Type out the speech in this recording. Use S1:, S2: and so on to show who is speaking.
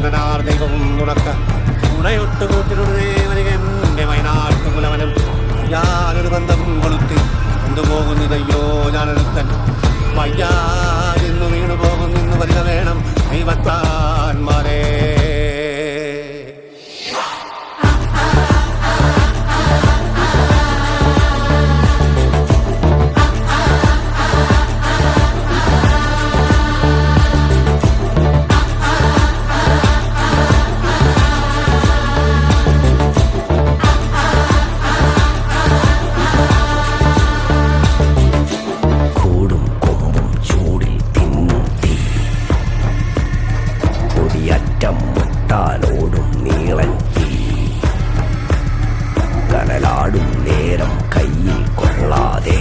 S1: നീലകണ്ഠനാർ ദൈവം തുണക്ക ഉണയൊട്ട് കൂട്ടിനുടനെ എൻ്റെ വയനാട്ടുകുലവനും ഞാനൊരു ബന്ധം കൊളുത്തി കൊണ്ടുപോകുന്നതയ്യോ ഞാനൊരുത്തൻ വയ്യാതിന്നു വീണു പോകുന്നു വരിക വേണം ദൈവത്താന്മാരേ.
S2: ോടും നീളൻ തീ കനലാടും നേരം കയ്യിൽ കൊള്ളാതെ